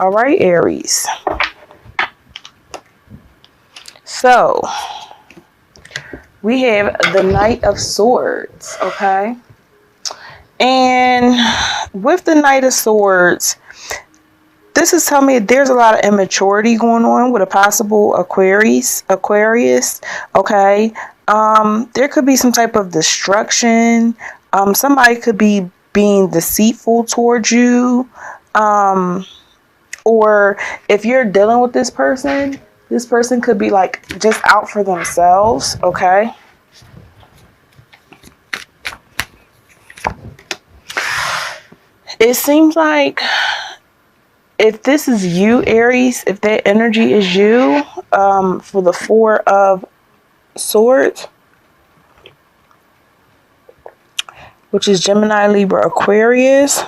All right, Aries. So we have the Knight of Swords, okay? And with the Knight of Swords, this is telling me there's a lot of immaturity going on with a possible Aquarius, okay? There could be some type of destruction. Somebody could be being deceitful towards you. Or if you're dealing with this person could be like just out for themselves, okay? It seems like if this is you, Aries, if that energy is you, for the Four of Swords, which is Gemini, Libra, Aquarius.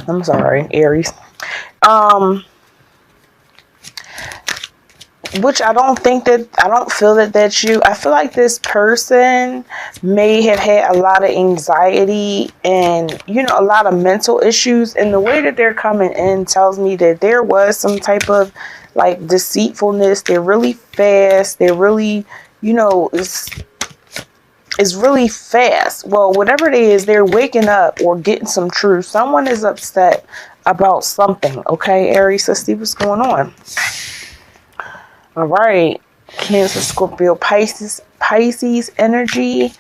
I'm sorry, Aries. Which I don't feel that that's you. I feel like this person may have had a lot of anxiety and, a lot of mental issues. And the way that they're coming in tells me that there was some type of like deceitfulness. They're really fast. They're really, it's really fast. Well, whatever it is, they're waking up or getting some truth. Someone is upset about something. Okay, Aries, let's see what's going on. All right, Cancer, Scorpio, Pisces energy.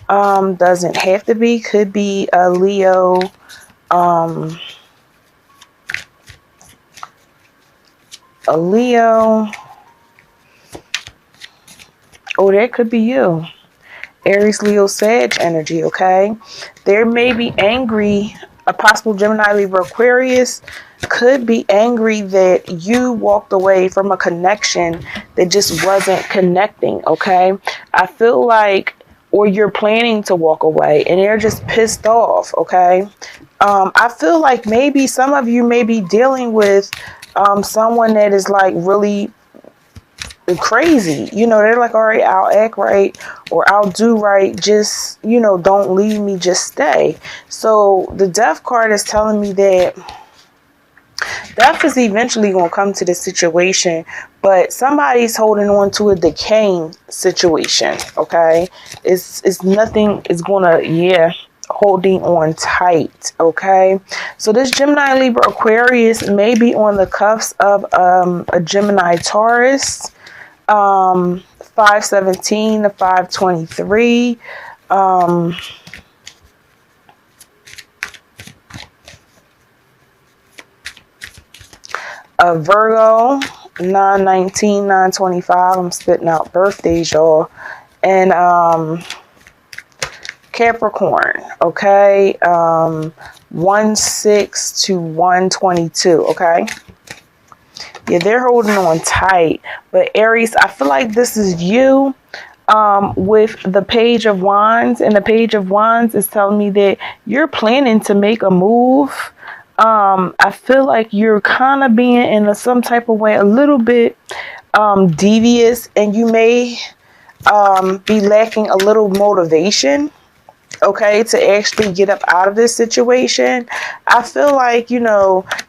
Doesn't have to be. Could be a Leo. A Leo. Oh, that could be you. Aries, Leo, Sag energy, okay? There may be angry. A possible Gemini, Libra, Aquarius could be angry that you walked away from a connection that just wasn't connecting, okay? I feel like, or you're planning to walk away and they're just pissed off, okay? I feel like maybe some of you may be dealing with someone that is like really crazy. They're like, all right, I'll act right or I'll do right. Just, don't leave me, just stay. So the Death card is telling me that death is eventually going to come to this situation, but somebody's holding on to a decaying situation, okay? It's nothing is going to, holding on tight, okay? So this Gemini, Libra, Aquarius may be on the cuffs of a Gemini, Taurus, 517 to 523. A Virgo, 919, 925. I'm spitting out birthdays, y'all. And Capricorn, okay? 16 to 122, okay? Yeah, they're holding on tight. But Aries, I feel like this is you with the Page of Wands. And the Page of Wands is telling me that you're planning to make a move. I feel like you're kind of being in some type of way a little bit devious. And you may be lacking a little motivation, okay, to actually get up out of this situation. I feel like,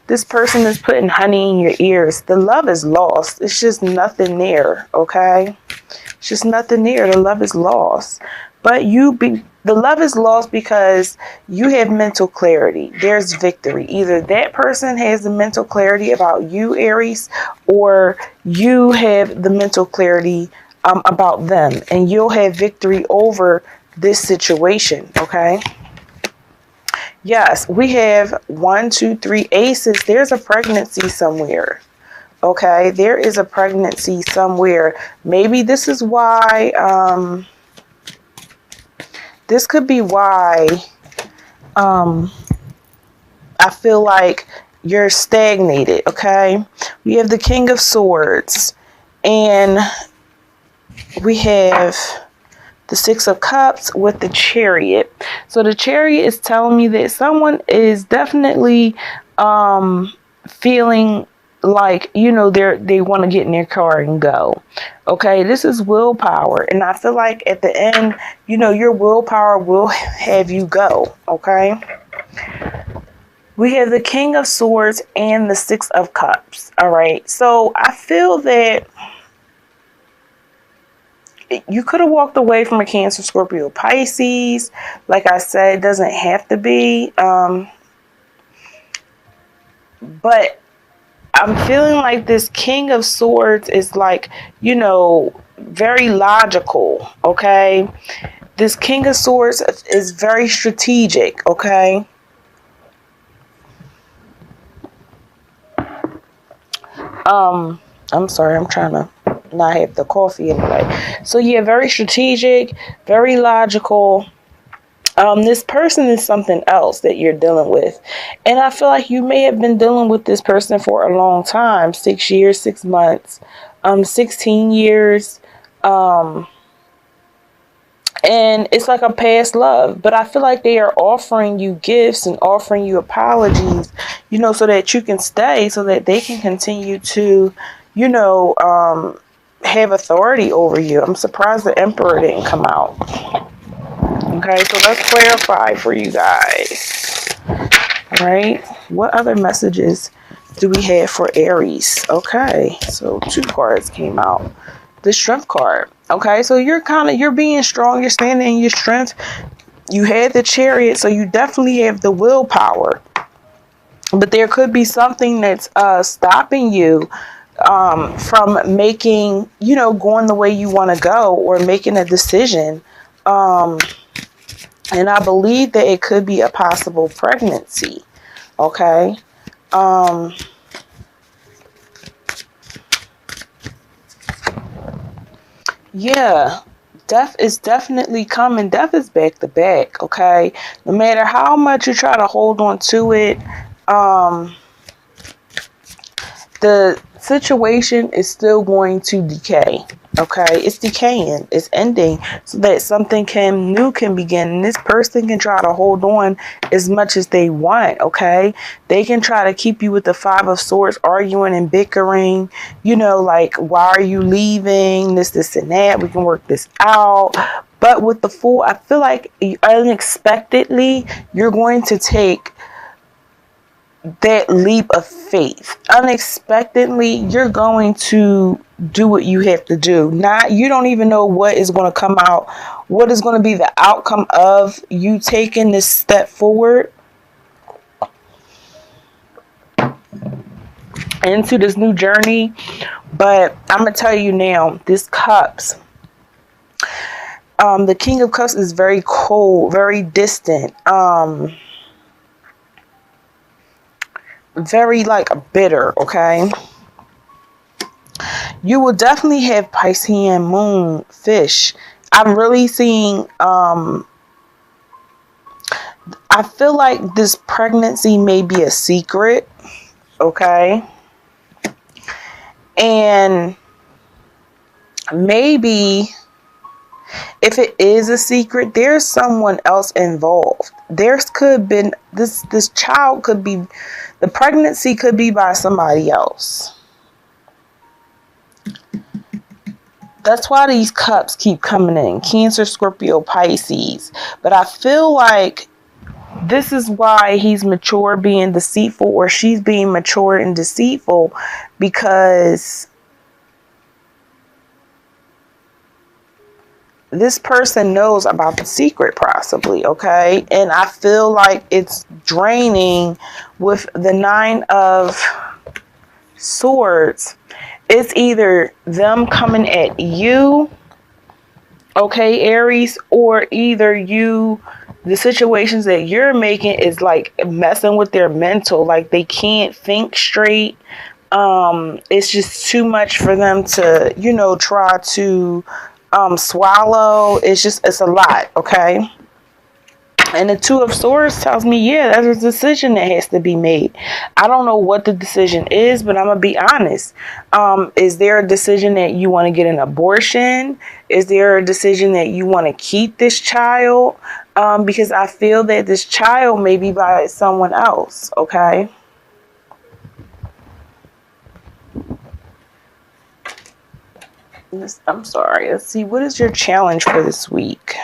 this person is putting honey in your ears. The love is lost. It's just nothing there, okay? It's just nothing there. The love is lost. But the love is lost because you have mental clarity. There's victory. Either that person has the mental clarity about you, Aries, or you have the mental clarity about them. And you'll have victory over this situation, okay? Yes, we have 1, 2, 3 aces. There's a pregnancy somewhere, okay? There is a pregnancy somewhere. Maybe this is why, this could be why I feel like you're stagnated, okay? We have the King of Swords, and we have the Six of Cups with the Chariot. So the Chariot is telling me that someone is definitely feeling like, they want to get in their car and go. Okay, this is willpower. And I feel like at the end, your willpower will have you go. Okay. We have the King of Swords and the Six of Cups. All right. So I feel that you could have walked away from a Cancer, Scorpio, Pisces. Like I said, it doesn't have to be. But I'm feeling like this King of Swords is like, you know, very logical. Okay. This King of Swords is very strategic. Okay. I'm sorry, I'm trying to not have the coffee anyway. So yeah, very strategic, very logical. This person is something else that you're dealing with. And I feel like you may have been dealing with this person for a long time, 6 years, 6 months, 16 years. And it's like a past love, but I feel like they are offering you gifts and offering you apologies, you know, so that you can stay, so that they can continue to, you know, have authority over you. I'm surprised the Emperor didn't come out. Okay, so let's clarify for you guys. All right, what other messages do we have for Aries? Okay, so 2 cards came out. The Strength card. Okay, so you're being strong, you're standing in your strength. You had the Chariot, so you definitely have the willpower. But there could be something that's stopping you from making, you know, going the way you want to go, or making a decision. And I believe that it could be a possible pregnancy. Okay. Yeah, death is definitely coming. Death is back to back, okay? No matter how much you try to hold on to it, the situation is still going to decay, okay? It's decaying, it's ending, so that something new can begin. And this person can try to hold on as much as they want, okay? They can try to keep you with the 5 of Swords, arguing and bickering, you know, like, why are you leaving, this and that, we can work this out. But with the Fool, I feel like unexpectedly you're going to take that leap of faith. Unexpectedly, you're going to do what you have to do. You don't even know what is going to come out, what is going to be the outcome of you taking this step forward into this new journey. But I'm going to tell you now, this Cups, the King of Cups is very cold, very distant, very like bitter, okay? You will definitely have Piscean moon, fish. I'm really seeing, I feel like this pregnancy may be a secret, okay? And maybe if it is a secret, there's someone else involved. Could been this child could be, the pregnancy could be by somebody else. That's why these Cups keep coming in. Cancer, Scorpio, Pisces. But I feel like this is why he's mature being deceitful, or she's being mature and deceitful, because this person knows about the secret possibly, okay? And I feel like it's draining with the 9 of Swords. It's either them coming at you, okay, Aries, or either the situations that you're making is like messing with their mental, like they can't think straight. It's just too much for them to, you know, try to swallow. It's a lot, okay? And the 2 of Swords tells me, yeah, there's a decision that has to be made. I don't know what the decision is, but I'm going to be honest. Is there a decision that you want to get an abortion? Is there a decision that you want to keep this child? Because I feel that this child may be by someone else, okay? I'm sorry. Let's see. What is your challenge for this week?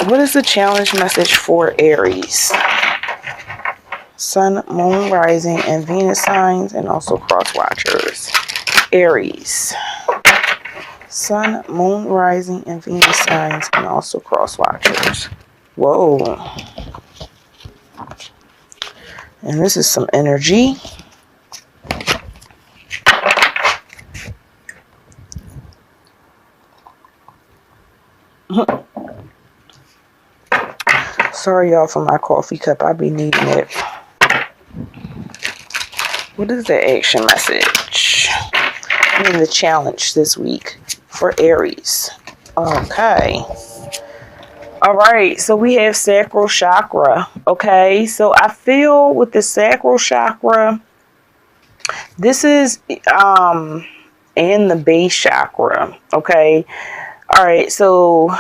What is the challenge message for Aries? Sun, Moon, Rising, and Venus signs, and also cross watchers. Aries. Sun, Moon, Rising, and Venus signs, and also cross watchers. Whoa. And this is some energy. Sorry, y'all, for my coffee cup. I be needing it. What is the action message? I mean, the challenge this week for Aries. Okay. All right. So we have sacral chakra. Okay. So I feel with the sacral chakra, this is and the base chakra. Okay. All right. So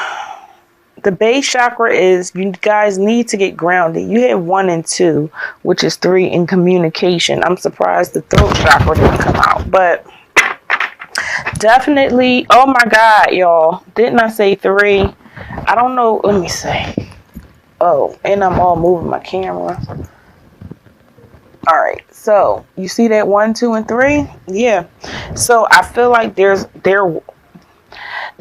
the base chakra is, you guys need to get grounded. You have 1 and 2, which is 3 in communication. I'm surprised the throat chakra didn't come out, but definitely. Oh my God, y'all. Didn't I say 3? I don't know. Let me see. Oh, and I'm all moving my camera. All right. So you see that 1, 2, and 3? Yeah. So I feel like the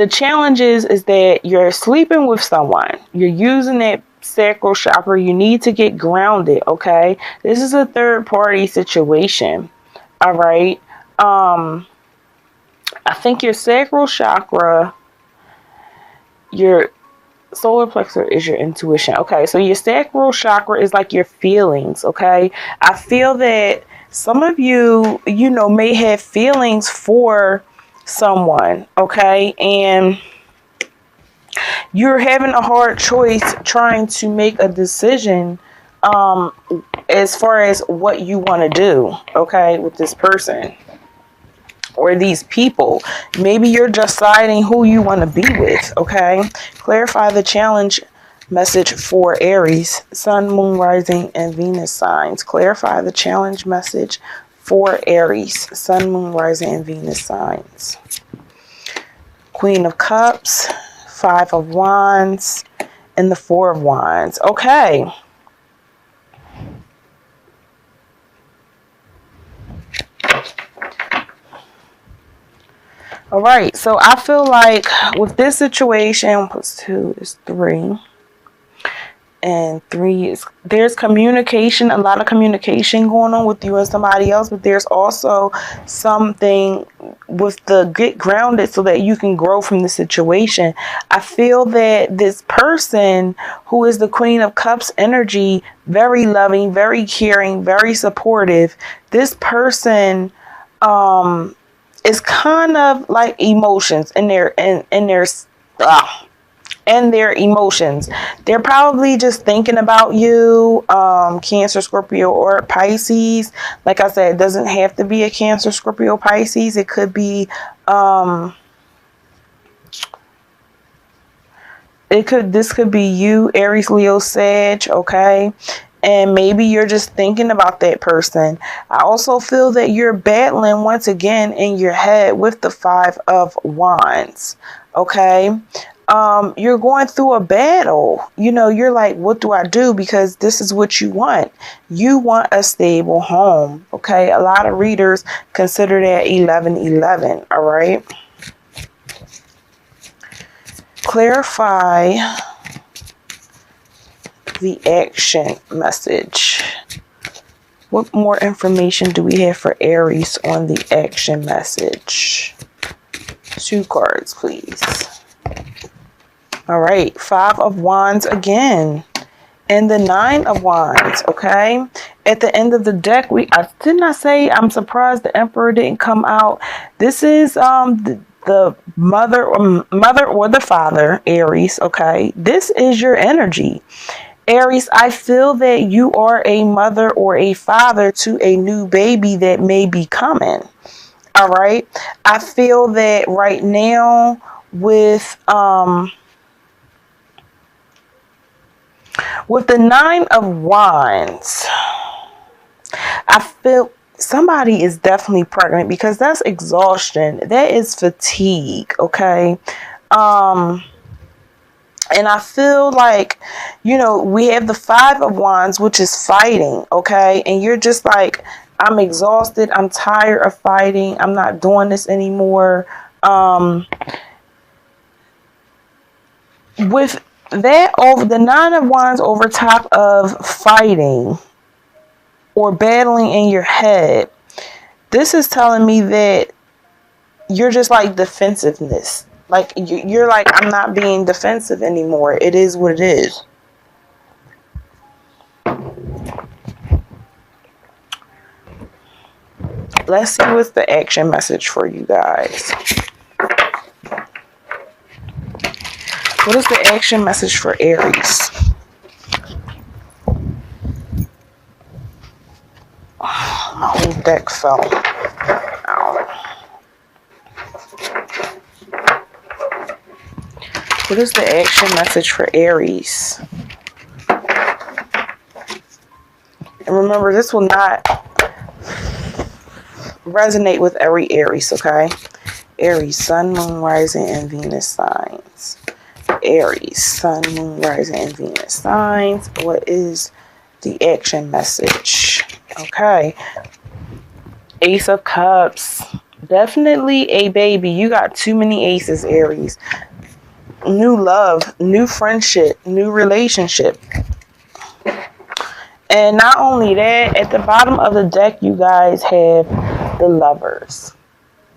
challenge is that you're sleeping with someone. You're using that sacral chakra. You need to get grounded, okay? This is a third party situation, all right? I think your sacral chakra, your solar plexus is your intuition. Okay, so your sacral chakra is like your feelings, okay? I feel that some of you, may have feelings for someone, okay, and you're having a hard choice trying to make a decision as far as what you want to do, okay, with this person or these people. Maybe you're deciding who you want to be with, okay? Clarify the challenge message for Aries, Sun, Moon, Rising, and Venus signs. Clarify the challenge message for Aries, Sun, Moon, Rising, and Venus signs. Queen of Cups, 5 of Wands, and the 4 of Wands. Okay. All right. So I feel like with this situation, +2 is 3. And 3 is, there's communication, a lot of communication going on with you and somebody else, but there's also something with the get grounded so that you can grow from the situation. I feel that this person who is the Queen of Cups energy, very loving, very caring, very supportive. This person is kind of like emotions in their emotions. They're probably just thinking about you, Cancer, Scorpio, or Pisces. Like I said, it doesn't have to be a Cancer, Scorpio, Pisces. It could be, this could be you, Aries, Leo, Sag, okay? And maybe you're just thinking about that person. I also feel that you're battling once again in your head with the 5 of Wands, okay? You're going through a battle. You're like, what do I do? Because this is what you want. You want a stable home. Okay. A lot of readers consider that 11-11. All right. Clarify the action message. What more information do we have for Aries on the action message? 2 cards, please. All right, 5 of Wands again, and the 9 of Wands, okay? At the end of the deck, didn't I say I'm surprised the Emperor didn't come out? This is the mother or the father, Aries, okay? This is your energy. Aries, I feel that you are a mother or a father to a new baby that may be coming, all right? I feel that right now with the 9 of Wands, I feel somebody is definitely pregnant because that's exhaustion. That is fatigue, okay? And I feel like, you know, we have the 5 of Wands, which is fighting, okay? And you're just like, I'm exhausted. I'm tired of fighting. I'm not doing this anymore. With that, over the 9 of Wands over top of fighting or battling in your head, this is telling me that you're just like defensiveness. Like you're like, I'm not being defensive anymore. It is what it is. Let's see what's the action message for you guys. What is the action message for Aries? My whole deck fell out. What is the action message for Aries? And remember, this will not resonate with every Aries, okay? Aries, Sun, Moon, Rising, and Venus signs. Aries, Sun, Moon, Rising, and Venus signs. What is the action message? Okay. Ace of Cups. Definitely a baby. You got too many aces, Aries. New love, new friendship, new relationship. And not only that, at the bottom of the deck, you guys have the Lovers.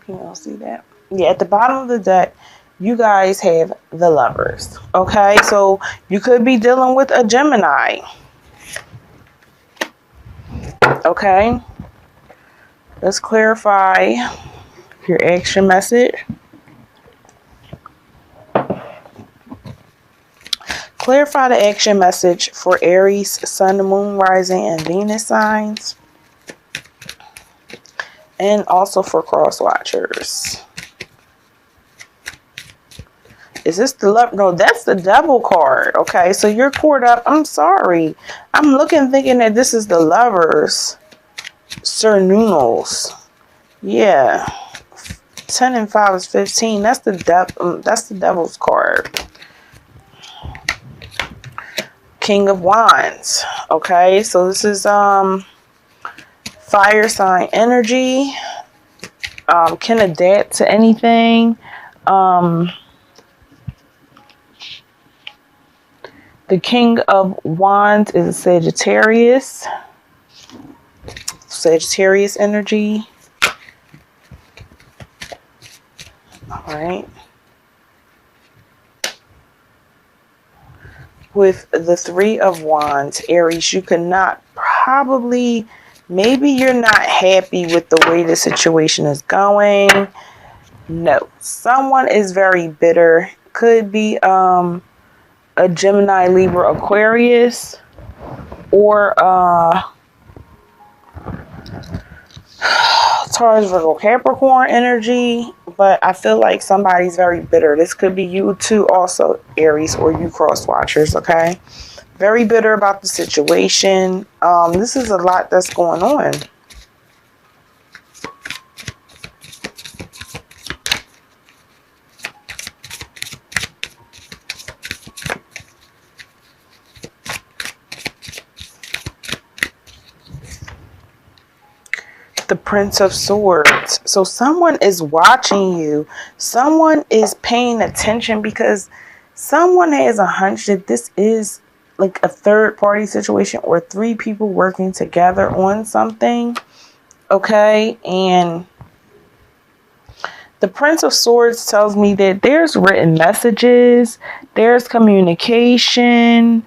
Can you all see that? Yeah, at the bottom of the deck, you guys have the Lovers. Okay, so you could be dealing with a Gemini. Okay, let's clarify your action message. Clarify the action message for Aries, Sun, Moon, Rising, and Venus signs. And also for cross watchers. Is this the love? No, that's the Devil card. Okay, so you're caught up. I'm sorry. I'm looking thinking that this is the Lovers. Sir Nunos. Yeah. 10 and 5 is 15. That's the Devil's card. King of Wands. Okay, so this is fire sign energy. Can adapt to anything. The King of Wands is a Sagittarius. Sagittarius energy. All right. With the 3 of Wands, Aries, you cannot probably, maybe you're not happy with the way the situation is going. No, someone is very bitter. Could be a Gemini, Libra, Aquarius, or Taurus, Virgo, Capricorn energy. But I feel like somebody's very bitter. This could be you too also, Aries, or you cross watchers, okay? Very bitter about the situation. This is a lot that's going on. The Prince of Swords. So someone is watching you. Someone is paying attention because someone has a hunch that this is like a third party situation or 3 people working together on something. Okay. And the Prince of Swords tells me that there's written messages. There's communication.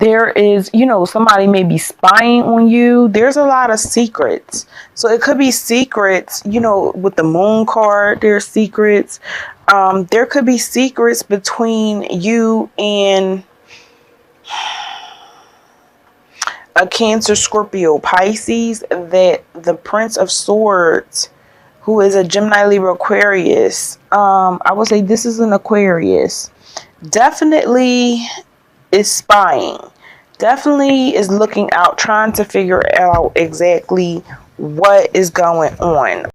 There is, you know, somebody may be spying on you. There's a lot of secrets. So it could be secrets, you know, with the Moon card, there's secrets. There could be secrets between you and a Cancer, Scorpio, Pisces, that the Prince of Swords, who is a Gemini, Libra, Aquarius, I would say this is an Aquarius, definitely is spying, definitely is looking out, trying to figure out exactly what is going on.